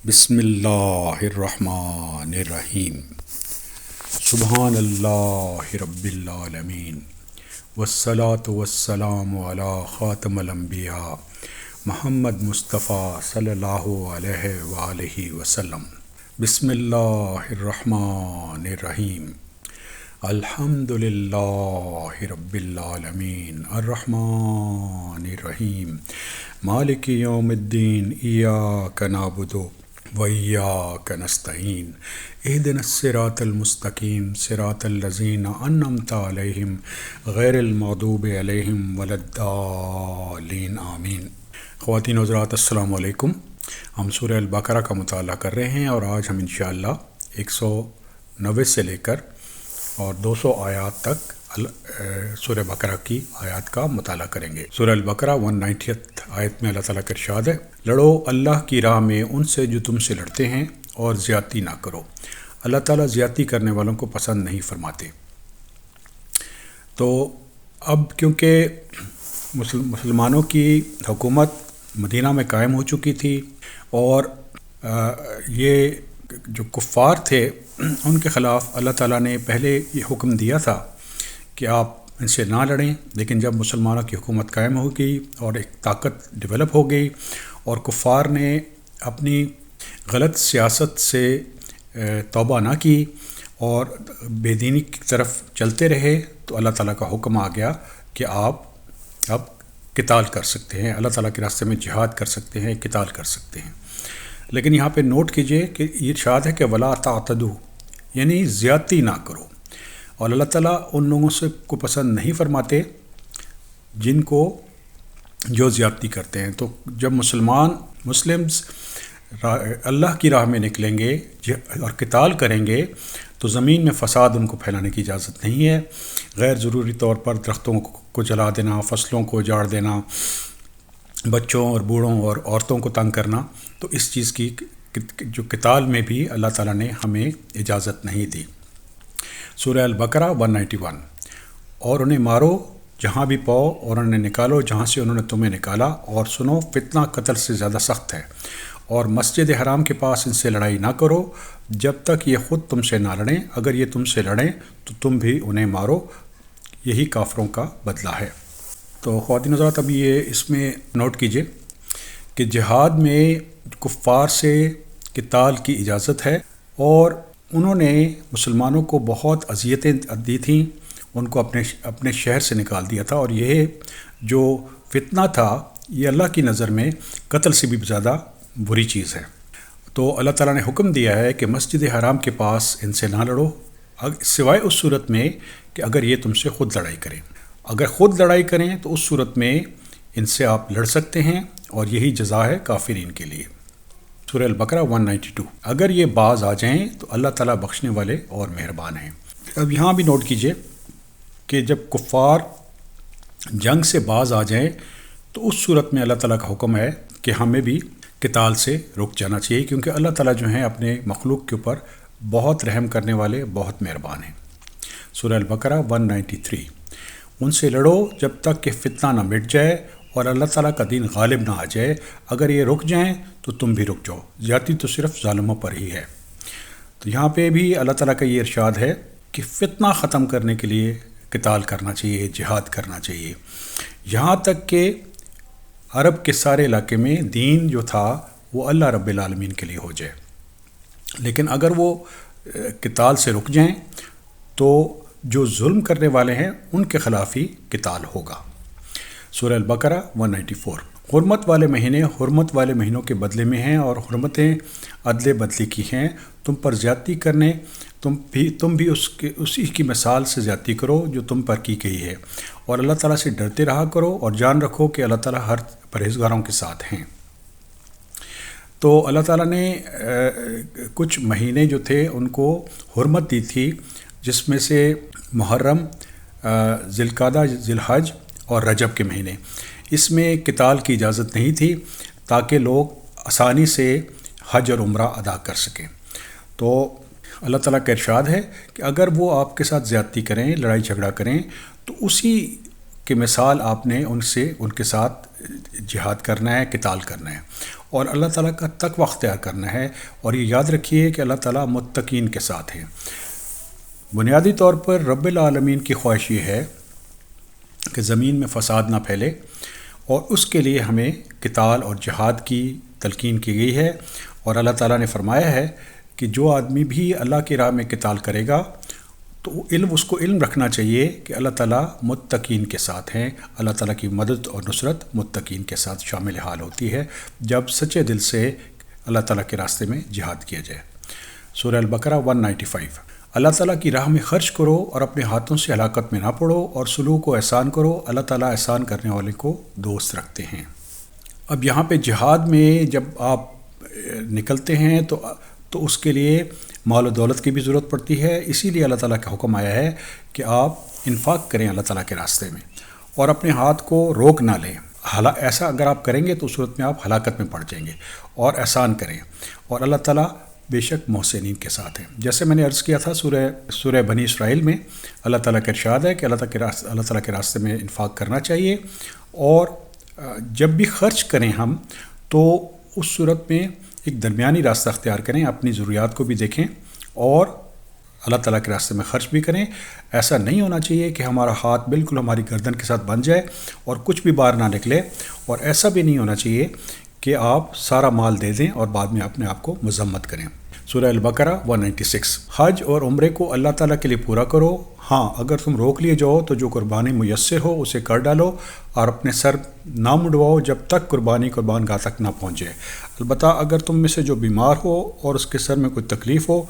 بسم اللہ الرحمن الرحیم۔ سبحان اللہ رب العالمین والصلاة والسلام علی خاتم الانبیاء محمد مصطفیٰ صلی اللہ علیہ وآلہ وسلم۔ بسم اللہ الرحمن الرحیم۔ الحمد للہ رب العالمین الرحمن الرحیم مالک یوم الدین ایاک نعبد وإياك نستعين اهدنا الصراط المستقيم صراط الذين أنعمت عليهم غير المغضوب عليهم ولا الضالين آمین۔ خواتین و حضرات السلام علیکم۔ ہم سورہ البقرہ کا مطالعہ کر رہے ہیں اور آج ہم انشاءاللہ 190 سے لے کر اور 200 آیات تک سورہ بقرہ کی آیات کا مطالعہ کریں گے۔ سورہ البقرہ 190 آیت میں اللہ تعالیٰ کا ارشاد ہے، لڑو اللہ کی راہ میں ان سے جو تم سے لڑتے ہیں اور زیادتی نہ کرو۔ اللہ تعالیٰ زیادتی کرنے والوں کو پسند نہیں فرماتے۔ تو اب کیونکہ مسلمانوں کی حکومت مدینہ میں قائم ہو چکی تھی اور یہ جو کفار تھے ان کے خلاف اللہ تعالیٰ نے پہلے یہ حکم دیا تھا کہ آپ ان سے نہ لڑیں، لیکن جب مسلمانوں کی حکومت قائم ہو گئی اور ایک طاقت ڈیولپ ہو گئی اور کفار نے اپنی غلط سیاست سے توبہ نہ کی اور بے دینی کی طرف چلتے رہے، تو اللہ تعالیٰ کا حکم آ گیا کہ آپ اب قتال کر سکتے ہیں، اللہ تعالیٰ کے راستے میں جہاد کر سکتے ہیں، قتال کر سکتے ہیں۔ لیکن یہاں پہ نوٹ کیجئے کہ یہ ارشاد ہے کہ ولا تعتدوا، یعنی زیادتی نہ کرو۔ اور اللہ تعالیٰ ان لوگوں سے کو پسند نہیں فرماتے جن کو جو زیادتی کرتے ہیں۔ تو جب مسلمز اللہ کی راہ میں نکلیں گے اور قتال کریں گے تو زمین میں فساد ان کو پھیلانے کی اجازت نہیں ہے۔ غیر ضروری طور پر درختوں کو جلا دینا، فصلوں کو اجاڑ دینا، بچوں اور بوڑھوں اور عورتوں کو تنگ کرنا، تو اس چیز کی جو قتال میں بھی اللہ تعالیٰ نے ہمیں اجازت نہیں دی۔ سورہ البقرہ 191۔ اور انہیں مارو جہاں بھی پاؤ اور انہیں نکالو جہاں سے انہوں نے تمہیں نکالا، اور سنو فتنہ قتل سے زیادہ سخت ہے، اور مسجد حرام کے پاس ان سے لڑائی نہ کرو جب تک یہ خود تم سے نہ لڑیں، اگر یہ تم سے لڑیں تو تم بھی انہیں مارو، یہی کافروں کا بدلہ ہے۔ تو خواتین حضرات اب یہ اس میں نوٹ کیجئے کہ جہاد میں کفار سے قتال کی اجازت ہے، اور انہوں نے مسلمانوں کو بہت اذیتیں دی تھیں، ان کو اپنے شہر سے نکال دیا تھا، اور یہ جو فتنہ تھا یہ اللہ کی نظر میں قتل سے بھی زیادہ بری چیز ہے۔ تو اللہ تعالیٰ نے حکم دیا ہے کہ مسجد حرام کے پاس ان سے نہ لڑو، سوائے اس صورت میں کہ اگر یہ تم سے خود لڑائی کریں۔ اگر خود لڑائی کریں تو اس صورت میں ان سے آپ لڑ سکتے ہیں، اور یہی جزا ہے کافرین کے لیے۔ سورہ البقرہ 192۔ اگر یہ باز آ جائیں تو اللہ تعالیٰ بخشنے والے اور مہربان ہیں۔ اب یہاں بھی نوٹ کیجئے کہ جب کفار جنگ سے باز آ جائیں تو اس صورت میں اللہ تعالیٰ کا حکم ہے کہ ہمیں بھی قتال سے رک جانا چاہیے، کیونکہ اللہ تعالیٰ جو ہیں اپنے مخلوق کے اوپر بہت رحم کرنے والے، بہت مہربان ہیں۔ سورہ البقرہ 193۔ ان سے لڑو جب تک کہ فتنہ نہ مٹ جائے اور اللہ تعالیٰ کا دین غالب نہ آ جائے، اگر یہ رک جائیں تو تم بھی رک جاؤ، زیادتی تو صرف ظالموں پر ہی ہے۔ تو یہاں پہ بھی اللہ تعالیٰ کا یہ ارشاد ہے کہ فتنہ ختم کرنے کے لیے قتال کرنا چاہیے، جہاد کرنا چاہیے، یہاں تک کہ عرب کے سارے علاقے میں دین جو تھا وہ اللہ رب العالمین کے لیے ہو جائے۔ لیکن اگر وہ قتال سے رک جائیں تو جو ظلم کرنے والے ہیں ان کے خلاف ہی قتال ہوگا۔ سورہ البقرہ 194۔ حرمت والے مہینے حرمت والے مہینوں کے بدلے میں ہیں، اور حرمتیں عدل بدلی کی ہیں۔ تم پر زیادتی کرنے تم بھی اسی کی مثال سے زیادتی کرو جو تم پر کی گئی ہے، اور اللہ تعالیٰ سے ڈرتے رہا کرو، اور جان رکھو کہ اللہ تعالیٰ ہر پرہیزگاروں کے ساتھ ہیں۔ تو اللہ تعالیٰ نے کچھ مہینے جو تھے ان کو حرمت دی تھی، جس میں سے محرم، ذی القعدہ، ذی الحج اور رجب کے مہینے، اس میں قتال کی اجازت نہیں تھی تاکہ لوگ آسانی سے حج اور عمرہ ادا کر سکیں۔ تو اللہ تعالیٰ کا ارشاد ہے کہ اگر وہ آپ کے ساتھ زیادتی کریں، لڑائی جھگڑا کریں، تو اسی کی مثال آپ نے ان کے ساتھ جہاد کرنا ہے، قتال کرنا ہے، اور اللہ تعالیٰ کا تقوی اختیار کرنا ہے۔ اور یہ یاد رکھیے کہ اللہ تعالیٰ متقین کے ساتھ ہے۔ بنیادی طور پر رب العالمین کی خواہش یہ ہے کہ زمین میں فساد نہ پھیلے، اور اس کے لیے ہمیں قتال اور جہاد کی تلقین کی گئی ہے۔ اور اللہ تعالیٰ نے فرمایا ہے کہ جو آدمی بھی اللہ کی راہ میں قتال کرے گا تو اس کو علم رکھنا چاہیے کہ اللہ تعالیٰ متقین کے ساتھ ہیں۔ اللہ تعالیٰ کی مدد اور نصرت متقین کے ساتھ شامل حال ہوتی ہے جب سچے دل سے اللہ تعالیٰ کے راستے میں جہاد کیا جائے۔ سورہ البقرہ 195۔ اللہ تعالیٰ کی راہ میں خرچ کرو اور اپنے ہاتھوں سے ہلاکت میں نہ پڑو، اور سلوک و احسان کرو، اللہ تعالیٰ احسان کرنے والے کو دوست رکھتے ہیں۔ اب یہاں پہ جہاد میں جب آپ نکلتے ہیں تو اس کے لیے مال و دولت کی بھی ضرورت پڑتی ہے، اسی لیے اللہ تعالیٰ کا حکم آیا ہے کہ آپ انفاق کریں اللہ تعالیٰ کے راستے میں، اور اپنے ہاتھ کو روک نہ لیں۔ ایسا اگر آپ کریں گے تو اس صورت میں آپ ہلاکت میں پڑ جائیں گے، اور احسان کریں، اور اللہ تعالیٰ بے شک محسنین کے ساتھ ہیں۔ جیسے میں نے عرض کیا تھا سورہ بنی اسرائیل میں اللہ تعالیٰ کا ارشاد ہے کہ اللہ تعالیٰ کے راستے میں انفاق کرنا چاہیے، اور جب بھی خرچ کریں ہم تو اس صورت میں ایک درمیانی راستہ اختیار کریں، اپنی ضروریات کو بھی دیکھیں اور اللہ تعالیٰ کے راستے میں خرچ بھی کریں۔ ایسا نہیں ہونا چاہیے کہ ہمارا ہاتھ بالکل ہماری گردن کے ساتھ بندھ جائے اور کچھ بھی باہر نہ نکلے، اور ایسا بھی نہیں ہونا چاہیے کہ آپ سارا مال دے دیں اور بعد میں اپنے آپ کو مذمت کریں۔ سورہ البقرہ 196۔ حج اور عمرے کو اللہ تعالیٰ کے لیے پورا کرو، ہاں اگر تم روک لیے جاؤ تو جو قربانی میسر ہو اسے کر ڈالو، اور اپنے سر نہ مڈواؤ جب تک قربانی قربان گاہ تک نہ پہنچے۔ البتہ اگر تم میں سے جو بیمار ہو اور اس کے سر میں کوئی تکلیف ہو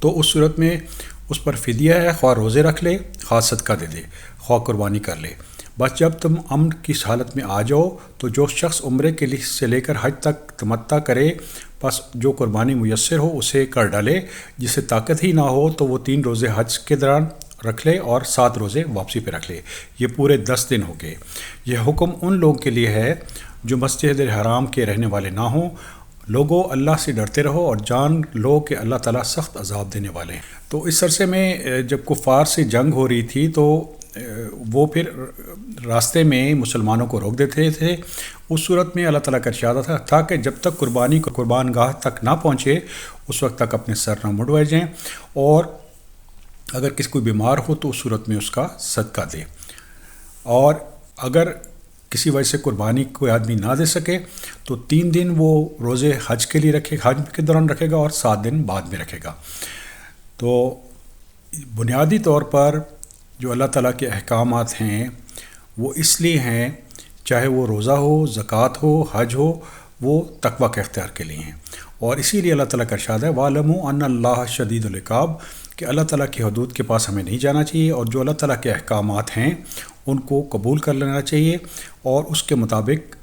تو اس صورت میں اس پر فدیہ ہے، خواہ روزے رکھ لے، خواہ صدقہ دے دے، خواہ قربانی کر لے۔ بس جب تم امن کی حالت میں آ جاؤ تو جو شخص عمرے کے لیے سے لے کر حج تک تمتع کرے، بس جو قربانی میسر ہو اسے کر ڈالے۔ جسے طاقت ہی نہ ہو تو وہ 3 روزے حج کے دوران رکھ لے اور 7 روزے واپسی پہ رکھ لے، یہ پورے 10 دن ہو گئے۔ یہ حکم ان لوگوں کے لیے ہے جو مسجد حرام کے رہنے والے نہ ہوں۔ لوگوں اللہ سے ڈرتے رہو اور جان لو کہ اللہ تعالیٰ سخت عذاب دینے والے ہیں۔ تو اس عرصے میں جب کفار سے جنگ ہو رہی تھی تو وہ پھر راستے میں مسلمانوں کو روک دیتے تھے۔ اس صورت میں اللہ تعالیٰ کا ارشاد تھا کہ جب تک قربانی کو قربان گاہ تک نہ پہنچے اس وقت تک اپنے سر نہ مڑوائے جائیں، اور اگر کسی کوئی بیمار ہو تو اس صورت میں اس کا صدقہ دے، اور اگر کسی وجہ سے قربانی کوئی آدمی نہ دے سکے تو 3 دن وہ روزے حج کے لیے رکھے، حج کے دوران رکھے گا، اور 7 دن بعد میں رکھے گا۔ تو بنیادی طور پر جو اللہ تعالیٰ کے احکامات ہیں وہ اس لیے ہیں، چاہے وہ روزہ ہو، زکوٰۃ ہو، حج ہو، وہ تقوی کے اختیار کے لیے ہیں۔ اور اسی لیے اللہ تعالیٰ کا ارشاد ہے وَاعْلَمُوا أَنَّ اللَّهَ شَدِيدُ الْعِقَابِ، کہ اللہ تعالیٰ کی حدود کے پاس ہمیں نہیں جانا چاہیے، اور جو اللہ تعالیٰ کے احکامات ہیں ان کو قبول کر لینا چاہیے اور اس کے مطابق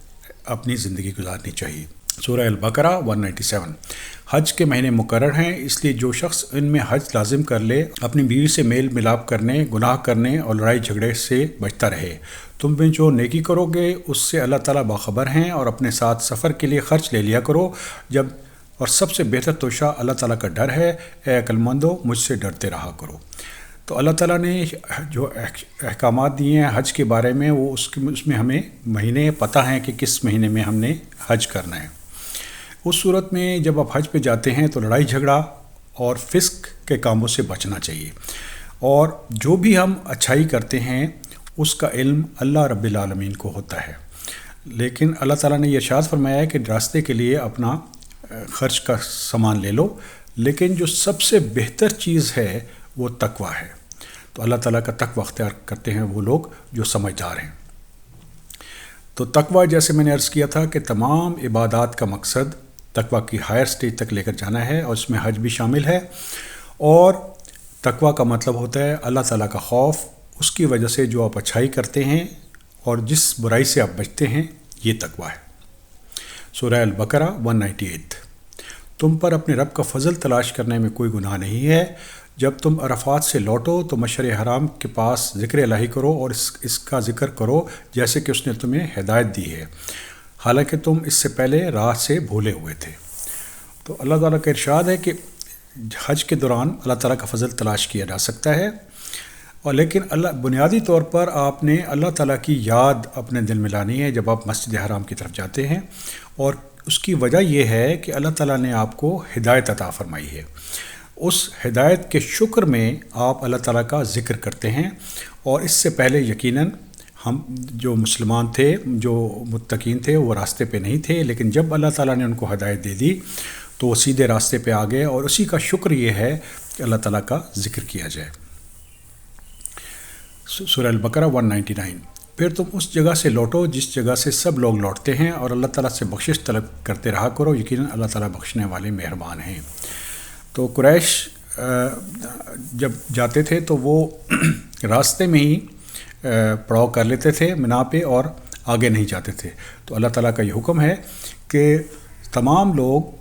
اپنی زندگی گزارنی چاہیے۔ سورہ البقرہ 197۔ حج کے مہینے مقرر ہیں، اس لیے جو شخص ان میں حج لازم کر لے اپنی بیوی سے میل ملاپ کرنے، گناہ کرنے اور لڑائی جھگڑے سے بچتا رہے۔ تم میں جو نیکی کرو گے اس سے اللہ تعالیٰ باخبر ہیں، اور اپنے ساتھ سفر کے لیے خرچ لے لیا کرو اور سب سے بہتر توشہ اللہ تعالیٰ کا ڈر ہے۔ اے عقل مندو مجھ سے ڈرتے رہا کرو۔ تو اللہ تعالیٰ نے جو احکامات دیے ہیں حج کے بارے میں، وہ اس میں ہمیں مہینے پتہ ہیں کہ کس مہینے میں ہم نے حج کرنا ہے۔ اس صورت میں جب آپ حج پہ جاتے ہیں تو لڑائی جھگڑا اور فسق کے کاموں سے بچنا چاہیے، اور جو بھی ہم اچھائی کرتے ہیں اس کا علم اللہ رب العالمین کو ہوتا ہے۔ لیکن اللہ تعالیٰ نے یہ ارشاد فرمایا ہے کہ راستے کے لیے اپنا خرچ کا سامان لے لو، لیکن جو سب سے بہتر چیز ہے وہ تقوی ہے۔ تو اللہ تعالیٰ کا تقوی اختیار کرتے ہیں وہ لوگ جو سمجھدار ہیں۔ تو تقوی جیسے میں نے عرض کیا تھا کہ تمام عبادات کا مقصد تقوی کی ہائر سٹیج تک لے کر جانا ہے، اور اس میں حج بھی شامل ہے۔ اور تقوی کا مطلب ہوتا ہے اللہ تعالیٰ کا خوف، اس کی وجہ سے جو آپ اچھائی کرتے ہیں اور جس برائی سے آپ بچتے ہیں، یہ تقوی ہے۔ سورہ البقرہ 198۔ تم پر اپنے رب کا فضل تلاش کرنے میں کوئی گناہ نہیں ہے۔ جب تم عرفات سے لوٹو تو مشعر حرام کے پاس ذکر الہی کرو اور اس کا ذکر کرو جیسے کہ اس نے تمہیں ہدایت دی ہے، حالانکہ تم اس سے پہلے راہ سے بھولے ہوئے تھے۔ تو اللہ تعالیٰ کا ارشاد ہے کہ حج کے دوران اللہ تعالیٰ کا فضل تلاش کیا جا سکتا ہے، اور لیکن بنیادی طور پر آپ نے اللہ تعالیٰ کی یاد اپنے دل میں لانی ہے جب آپ مسجد حرام کی طرف جاتے ہیں، اور اس کی وجہ یہ ہے کہ اللہ تعالیٰ نے آپ کو ہدایت عطا فرمائی ہے۔ اس ہدایت کے شکر میں آپ اللہ تعالیٰ کا ذکر کرتے ہیں، اور اس سے پہلے یقیناً ہم جو مسلمان تھے، جو متقین تھے، وہ راستے پہ نہیں تھے، لیکن جب اللہ تعالیٰ نے ان کو ہدایت دے دی تو وہ سیدھے راستے پہ آ گئے، اور اسی کا شکر یہ ہے کہ اللہ تعالیٰ کا ذکر کیا جائے۔ سورہ البقرہ 199۔ پھر تم اس جگہ سے لوٹو جس جگہ سے سب لوگ لوٹتے ہیں، اور اللہ تعالیٰ سے بخشش طلب کرتے رہا کرو، یقیناً اللہ تعالیٰ بخشنے والے مہربان ہیں۔ تو قریش جب جاتے تھے تو وہ راستے میں ہی پڑاؤ کر لیتے تھے منا پہ، اور آگے نہیں جاتے تھے۔ تو اللہ تعالیٰ کا یہ حکم ہے کہ تمام لوگ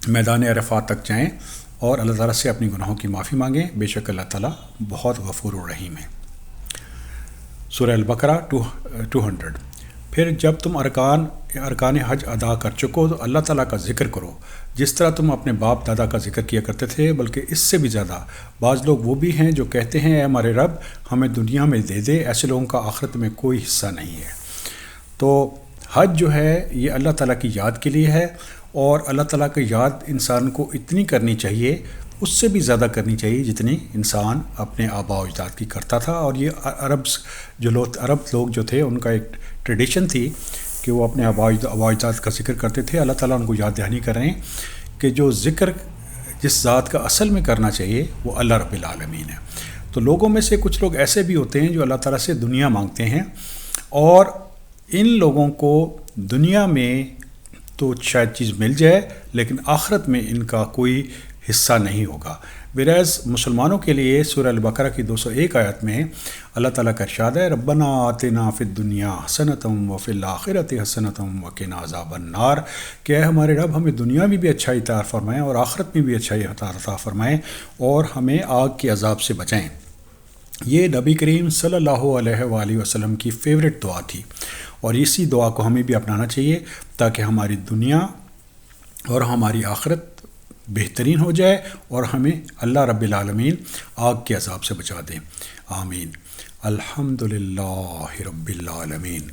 میدان عرفات تک جائیں اور اللہ تعالیٰ سے اپنی گناہوں کی معافی مانگیں، بے شک اللہ تعالیٰ بہت غفور و رحیم ہے۔ سورہ البقرہ 200۔ پھر جب تم ارکان حج ادا کر چکو تو اللہ تعالیٰ کا ذکر کرو، جس طرح تم اپنے باپ دادا کا ذکر کیا کرتے تھے، بلکہ اس سے بھی زیادہ۔ بعض لوگ وہ بھی ہیں جو کہتے ہیں اے ہمارے رب ہمیں دنیا میں دے دے، ایسے لوگوں کا آخرت میں کوئی حصہ نہیں ہے۔ تو حج جو ہے یہ اللہ تعالیٰ کی یاد کے لیے ہے، اور اللہ تعالیٰ کی یاد انسان کو اتنی کرنی چاہیے، اس سے بھی زیادہ کرنی چاہیے جتنی انسان اپنے آباء و اجداد کی کرتا تھا۔ اور یہ عرب لوگ جو تھے ان کا ایک ٹریڈیشن تھی کہ وہ اپنے آباء و اجداد کا ذکر کرتے تھے۔ اللہ تعالیٰ ان کو یاد دہانی کر رہے ہیں کہ جو ذکر جس ذات کا اصل میں کرنا چاہیے وہ اللہ رب العالمین ہے۔ تو لوگوں میں سے کچھ لوگ ایسے بھی ہوتے ہیں جو اللہ تعالیٰ سے دنیا مانگتے ہیں، اور ان لوگوں کو دنیا میں تو شاید چیز مل جائے لیکن آخرت میں ان کا کوئی حصہ نہیں ہوگا۔ ویراز مسلمانوں کے لیے سورہ البقرہ کی 201 آیت میں اللہ تعالیٰ کا ارشاد ہے ربنا آتنا فی الدنیا حسنۃ وفی الآخرۃ حسنۃ وقنا عذاب النار، کہ اے ہمارے رب ہمیں دنیا میں بھی اچھائی عطا فرمائیں اور آخرت میں بھی اچھائی عطا فرمائیں، اور ہمیں آگ کے عذاب سے بچائیں۔ یہ نبی کریم صلی اللہ علیہ وآلہ وسلم کی فیوریٹ دعا تھی، اور اسی دعا کو ہمیں بھی اپنانا چاہیے تاکہ ہماری دنیا اور ہماری آخرت بہترین ہو جائے اور ہمیں اللہ رب العالمین آگ کے عذاب سے بچا دیں۔ آمین۔ الحمدللہ رب العالمین۔